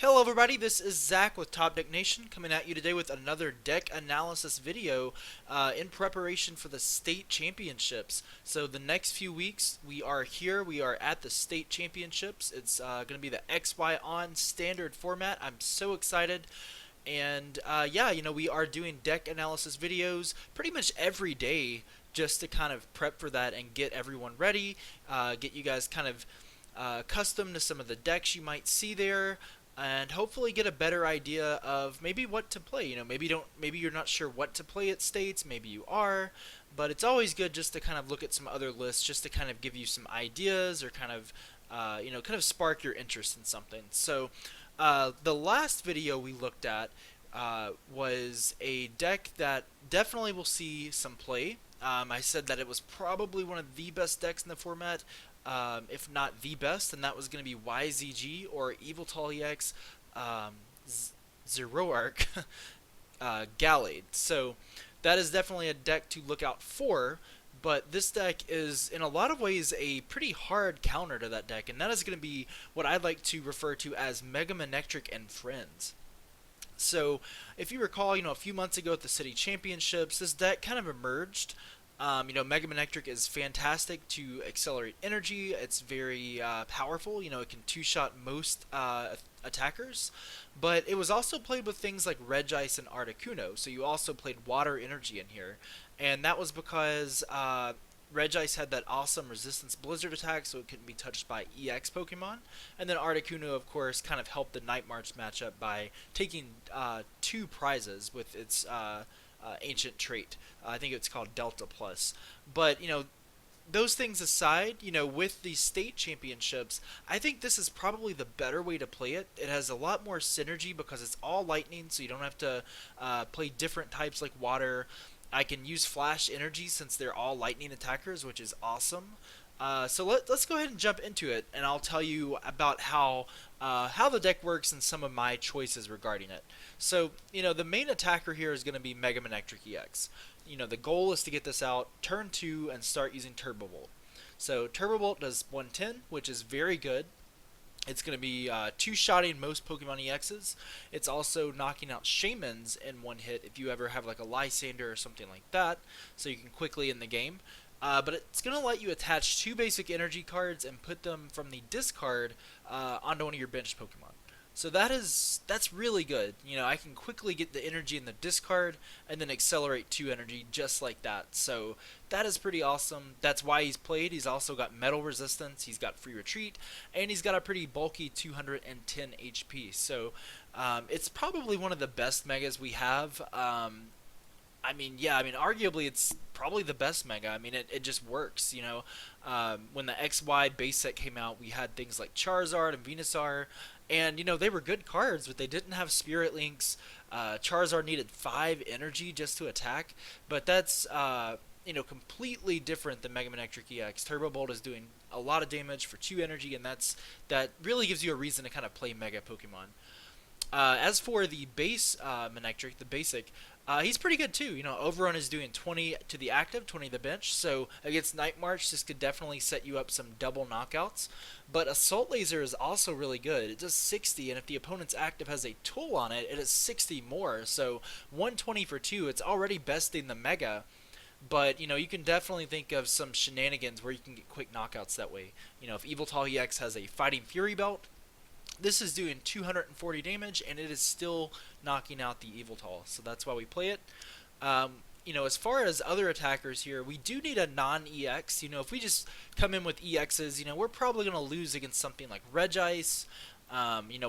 Hello everybody, this is Zach with Top Deck Nation coming at you today with another deck analysis video in preparation for the state championships. So the next few weeks we are here, we are at the state championships. It's going to be the XY on standard format. I'm so excited. And yeah, we are doing deck analysis videos pretty much every day just to kind of prep for that and get everyone ready, get you guys kind of accustomed to some of the decks you might see there, and hopefully get a better idea of maybe what to play. Maybe you're not sure what to play at states, maybe you are, but it's always good just to kind of look at some other lists just to kind of give you some ideas or kind of kind of spark your interest in something. So the last video we looked at was a deck that definitely will see some play. I said that it was probably one of the best decks in the format, if not the best, and that was going to be YZG or EX Zoroark Gallade. So that is definitely a deck to look out for. But this deck is, in a lot of ways, a pretty hard counter to that deck, and that is going to be what I'd like to refer to as Mega Manectric and Friends. So, if you recall, a few months ago at the City Championships, this deck kind of emerged. Mega Manectric is fantastic to accelerate energy. It's very powerful. It can two-shot most attackers. But it was also played with things like Regice and Articuno. So you also played water energy in here. And that was because Regice had that awesome resistance blizzard attack, so it couldn't be touched by EX Pokemon. And then Articuno, of course, kind of helped the Night March matchup by taking two prizes with its ancient trait. I think it's called Delta Plus. But, those things aside, with the state championships, I think this is probably the better way to play it. It has a lot more synergy because it's all lightning, so you don't have to play different types like water. I can use flash energy since they're all lightning attackers, which is awesome. So let's go ahead and jump into it, and I'll tell you about how the deck works and some of my choices regarding it. So, the main attacker here is going to be Mega Manectric-EX. The goal is to get this out turn 2 and start using Turbo Volt. So Turbo Volt does 110, which is very good. It's going to be two-shotting most Pokemon EXs. It's also knocking out Shaymins in one hit if you ever have like a Lysander or something like that, so you can quickly end the game. But it's going to let you attach two basic energy cards and put them from the discard onto one of your bench Pokemon. So that's really good. I can quickly get the energy in the discard and then accelerate 2 energy just like that. So that is pretty awesome. That's why he's played. He's also got metal resistance, he's got free retreat, and he's got a pretty bulky 210 HP. So it's probably one of the best megas we have. Arguably it's probably the best mega. It just works, when the XY base set came out, we had things like Charizard and Venusaur, and, they were good cards, but they didn't have Spirit Links. Charizard needed 5 energy just to attack, but that's, completely different than Mega Manectric-EX. Turbo Bolt is doing a lot of damage for 2 energy, and that really gives you a reason to kind of play Mega Pokemon. As for the base Manectric, the basic, he's pretty good too. Overrun is doing 20 to the active, 20 to the bench, so against Night March, this could definitely set you up some double knockouts. But Assault Laser is also really good. It does 60, and if the opponent's active has a tool on it, it is 60 more. So 120 for 2, it's already besting the Mega. But, you can definitely think of some shenanigans where you can get quick knockouts that way. If Yveltal-EX has a Fighting Fury belt, this is doing 240 damage, and it is still knocking out the Yveltal, so that's why we play it. As far as other attackers here, we do need a non-EX. If we just come in with EXs, we're probably going to lose against something like Regice.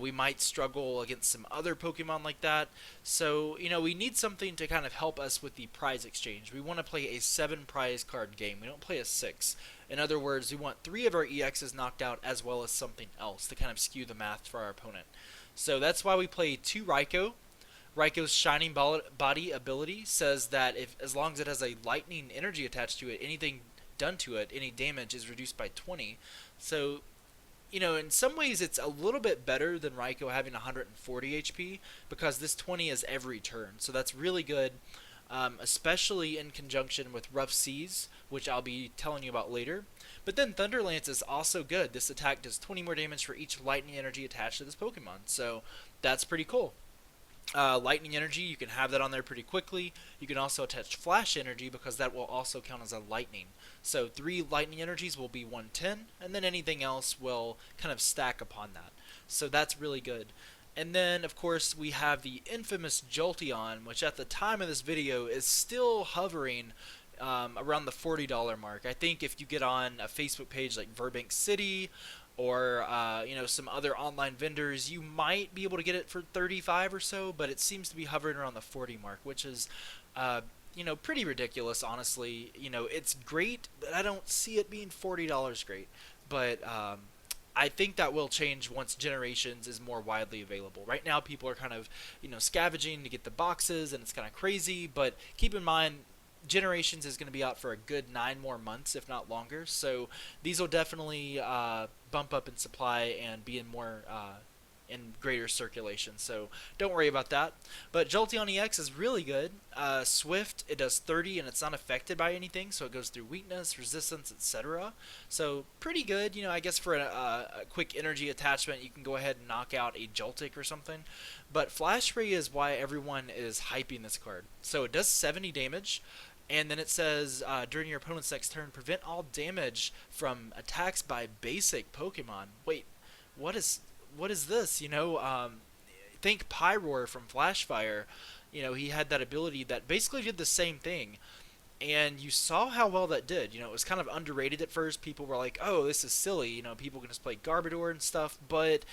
We might struggle against some other Pokemon like that. So, we need something to kind of help us with the prize exchange. We want to play a 7 prize card game. We don't play a 6. In other words, we want 3 of our EXs knocked out as well as something else to kind of skew the math for our opponent. So that's why we play 2 Raikou. Raikou's Shining Body ability says that as long as it has a lightning energy attached to it, anything done to it, any damage is reduced by 20. So, in some ways it's a little bit better than Raikou having 140 HP because this 20 is every turn. So that's really good, especially in conjunction with Rough Seas, which I'll be telling you about later. But then Thunder Lance is also good. This attack does 20 more damage for each lightning energy attached to this Pokemon. So that's pretty cool. Lightning energy, you can have that on there pretty quickly. You can also attach flash energy because that will also count as a lightning. So 3 lightning energies will be 110, and then anything else will kind of stack upon that. So that's really good. And then, of course, we have the infamous Jolteon, which at the time of this video is still hovering around the $40 mark. I think if you get on a Facebook page like Burbank City or some other online vendors, you might be able to get it for 35 or so, but it seems to be hovering around the 40 mark, which is pretty ridiculous, honestly. It's great, but I don't see it being $40 great. But I think that will change once Generations is more widely available. Right now, people are kind of scavenging to get the boxes, and it's kind of crazy. But keep in mind, Generations is going to be out for a good 9 more months, if not longer. So these will definitely bump up in supply and be in greater circulation. So don't worry about that. But Jolteon-EX is really good. Swift, it does 30 and it's not affected by anything, so it goes through weakness, resistance, etc. So pretty good. I guess for a quick energy attachment, you can go ahead and knock out a Joltik or something. But Flash Ray is why everyone is hyping this card. So it does 70 damage. And then it says, during your opponent's next turn, prevent all damage from attacks by basic Pokemon. Wait, what is this? Think Pyroar from Flashfire. He had that ability that basically did the same thing. And you saw how well that did. It was kind of underrated at first. People were like, oh, this is silly. People can just play Garbodor and stuff. But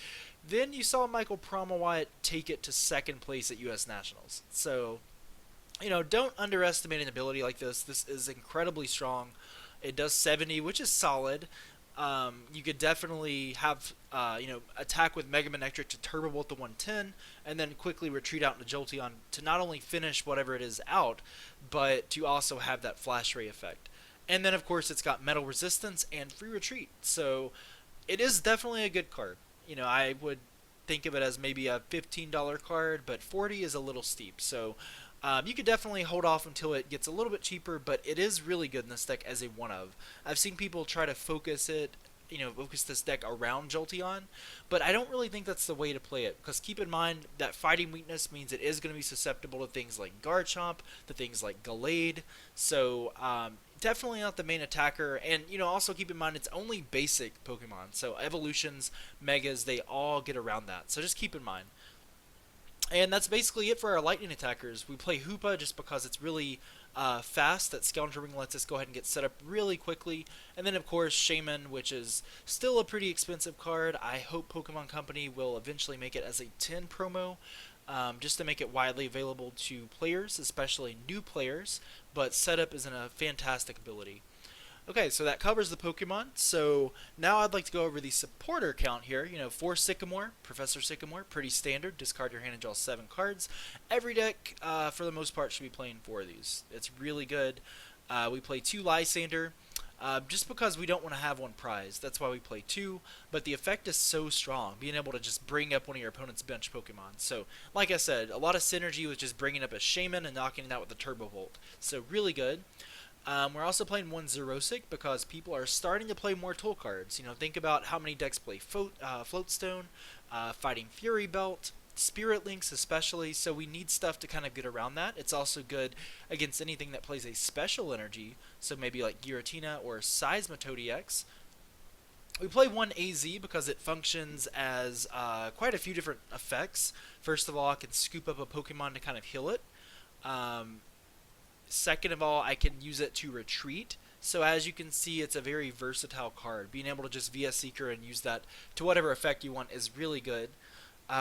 then you saw Michael Promowat take it to second place at U.S. Nationals. So don't underestimate an ability like this. This is incredibly strong. It does 70, which is solid. You could definitely have, attack with Mega Manectric to Turbo Bolt the 110, and then quickly retreat out into Jolteon to not only finish whatever it is out, but to also have that Flash Ray effect. And then, of course, it's got Metal Resistance and Free Retreat. So it is definitely a good card. I would think of it as maybe a $15 card, but 40 is a little steep. So you could definitely hold off until it gets a little bit cheaper, but it is really good in this deck as a one-of. I've seen people try to focus this deck around Jolteon, but I don't really think that's the way to play it, because keep in mind that fighting weakness means it is going to be susceptible to things like Garchomp, to things like Gallade, so definitely not the main attacker. And also keep in mind it's only basic Pokemon, so evolutions, megas, they all get around that, so just keep in mind. And that's basically it for our lightning attackers. We play Hoopa just because it's really fast. That Scoundrel Ring lets us go ahead and get set up really quickly. And then, of course, Shaman, which is still a pretty expensive card. I hope Pokemon Company will eventually make it as a 10 promo, just to make it widely available to players, especially new players. But setup is a fantastic ability. Okay, so that covers the Pokemon. So now I'd like to go over the supporter count here. For Sycamore, Professor Sycamore, pretty standard. Discard your hand and draw 7 cards. Every deck, for the most part, should be playing 4 of these. It's really good. We play 2 Lysander, just because we don't want to have one prize. That's why we play 2. But the effect is so strong, being able to just bring up one of your opponent's bench Pokemon. So, like I said, a lot of synergy with just bringing up a Shaman and knocking it out with a Turbo Volt. So, really good. We're also playing 1 Xerosic because people are starting to play more tool cards. Think about how many decks play Floatstone, Fighting Fury Belt, Spirit Links especially, so we need stuff to kind of get around that. It's also good against anything that plays a special energy, so maybe like Giratina or Seismitoad-EX. We play 1 AZ because it functions as quite a few different effects. First of all, I can scoop up a Pokemon to kind of heal it. Second of all, I can use it to retreat. So as you can see, it's a very versatile card. Being able to just VS Seeker and use that to whatever effect you want is really good.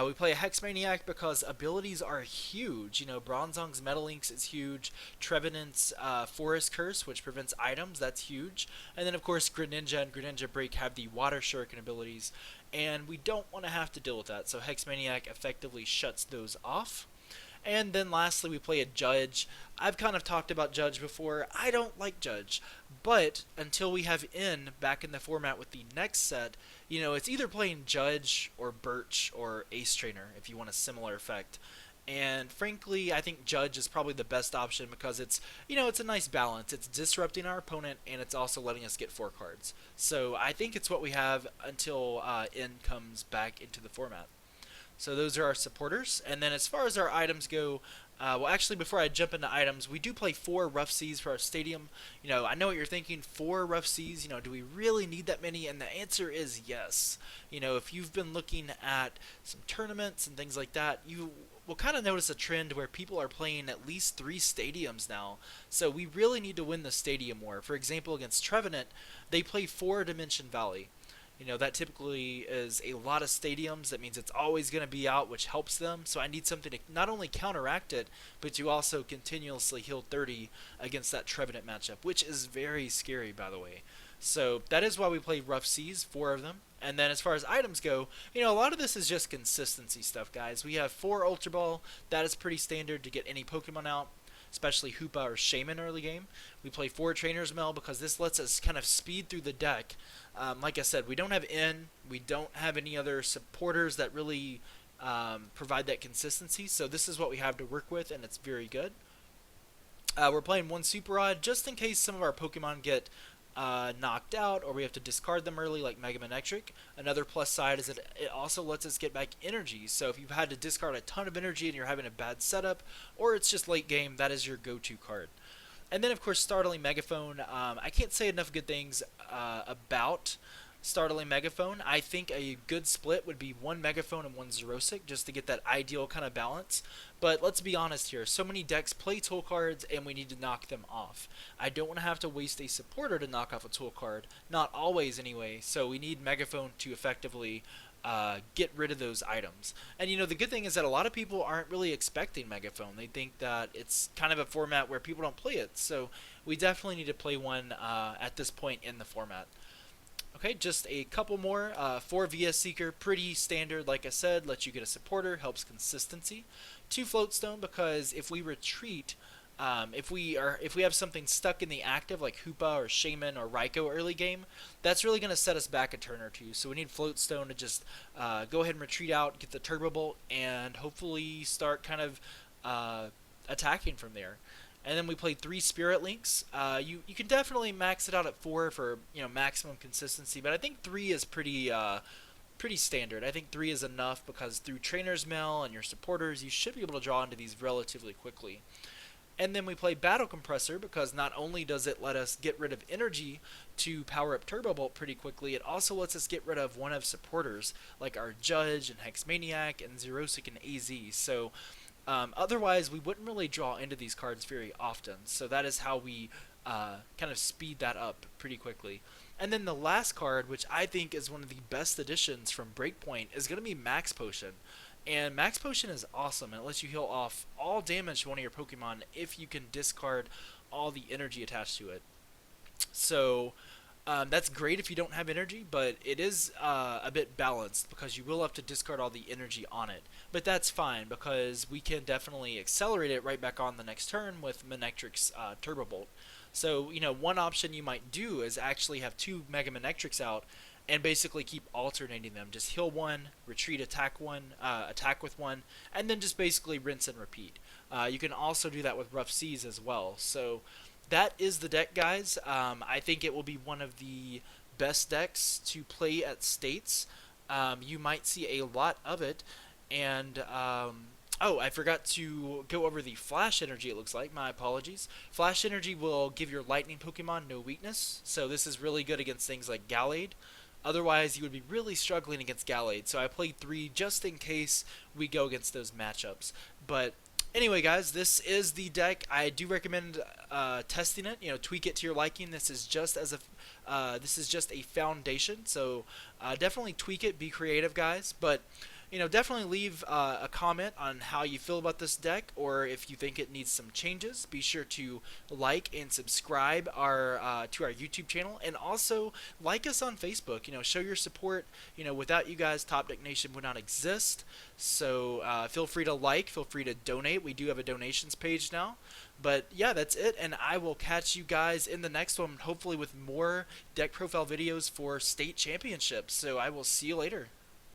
We play a Hex Maniac because abilities are huge. Bronzong's Metal Links is huge. Trevenant's Forest Curse, which prevents items, that's huge. And then, of course, Greninja and Greninja Break have the Water Shuriken abilities. And we don't want to have to deal with that, so Hex Maniac effectively shuts those off. And then lastly, we play a Judge. I've kind of talked about Judge before. I don't like Judge, but until we have N back in the format with the next set, it's either playing Judge or Birch or Ace Trainer if you want a similar effect. And frankly, I think Judge is probably the best option because it's a nice balance. It's disrupting our opponent and it's also letting us get 4 cards. So I think it's what we have until N comes back into the format. So those are our supporters. And then as far as our items go, well, actually, before I jump into items, we do play 4 Rough Seas for our stadium. I know what you're thinking, 4 Rough Seas, do we really need that many? And the answer is yes. If you've been looking at some tournaments and things like that, you will kind of notice a trend where people are playing at least 3 stadiums now. So we really need to win the stadium war. For example, against Trevenant, they play 4 Dimension Valley. That typically is a lot of stadiums. That means it's always going to be out, which helps them. So I need something to not only counteract it, but to also continuously heal 30 against that Trevenant matchup, which is very scary, by the way. So that is why we play Rough Seas, 4 of them. And then as far as items go, a lot of this is just consistency stuff, guys. We have 4 Ultra Ball. That is pretty standard to get any Pokemon out, especially Hoopa or Shaman early game. We play 4 Trainer's Mail because this lets us kind of speed through the deck. Like I said, we don't have N, we don't have any other supporters that really provide that consistency, so this is what we have to work with, and it's very good. We're playing 1 Super Rod just in case some of our Pokemon get knocked out or we have to discard them early like Mega Manectric. Another plus side is that it also lets us get back energy, so if you've had to discard a ton of energy and you're having a bad setup, or it's just late game, that is your go-to card. And then, of course, Startling Megaphone. I can't say enough good things about Startling Megaphone. I think a good split would be 1 Megaphone and 1 Xerosic, just to get that ideal kind of balance. But let's be honest here. So many decks play tool cards, and we need to knock them off. I don't want to have to waste a supporter to knock off a tool card. Not always, anyway. So we need Megaphone to effectively get rid of those items. And the good thing is that a lot of people aren't really expecting Megaphone. They think that it's kind of a format where people don't play it. So we definitely need to play one at this point in the format. Okay, just a couple more. 4 VS Seeker, pretty standard, like I said, lets you get a supporter, helps consistency. 2 Floatstone, because if we retreat, if we have something stuck in the active like Hoopa or Shaman or Raikou early game, that's really going to set us back a turn or two. So we need Floatstone to just go ahead and retreat out, get the Turbo Bolt, and hopefully start kind of attacking from there. And then we played 3 Spirit Links. You can definitely max it out at 4 for maximum consistency, but I think 3 is pretty standard. I think 3 is enough because through Trainer's Mail and your supporters, you should be able to draw into these relatively quickly. And then we play Battle Compressor because not only does it let us get rid of energy to power up Turbo Bolt pretty quickly, it also lets us get rid of one of supporters like our Judge and Hexmaniac and Xerosic and AZ. So otherwise, we wouldn't really draw into these cards very often. So that is how we kind of speed that up pretty quickly. And then the last card, which I think is one of the best additions from Breakpoint, is going to be Max Potion. And Max Potion is awesome, and it lets you heal off all damage to one of your Pokemon if you can discard all the energy attached to it. So that's great if you don't have energy, but it is a bit balanced because you will have to discard all the energy on it. But that's fine because we can definitely accelerate it right back on the next turn with Manectric's Turbo Bolt. So, one option you might do is actually have 2 Mega Manectrics out and basically keep alternating them. Just heal 1, retreat, attack 1, attack with 1, and then just basically rinse and repeat. You can also do that with Rough Seas as well. So that is the deck, guys. I think it will be one of the best decks to play at States. You might see a lot of it. And oh, I forgot to go over the Flash Energy, it looks like. My apologies. Flash Energy will give your Lightning Pokemon no weakness, so this is really good against things like Gallade. Otherwise, you would be really struggling against Gallade, so I played 3 just in case we go against those matchups. But anyway, guys, this is the deck. I do recommend testing it. Tweak it to your liking. This is just a foundation, so definitely tweak it. Be creative, guys. But definitely leave a comment on how you feel about this deck, or if you think it needs some changes. Be sure to like and subscribe to our YouTube channel, and also like us on Facebook. Show your support. Without you guys, Top Deck Nation would not exist. So feel free to feel free to donate. We do have a donations page now. But yeah, that's it, and I will catch you guys in the next one, hopefully with more deck profile videos for state championships. So I will see you later.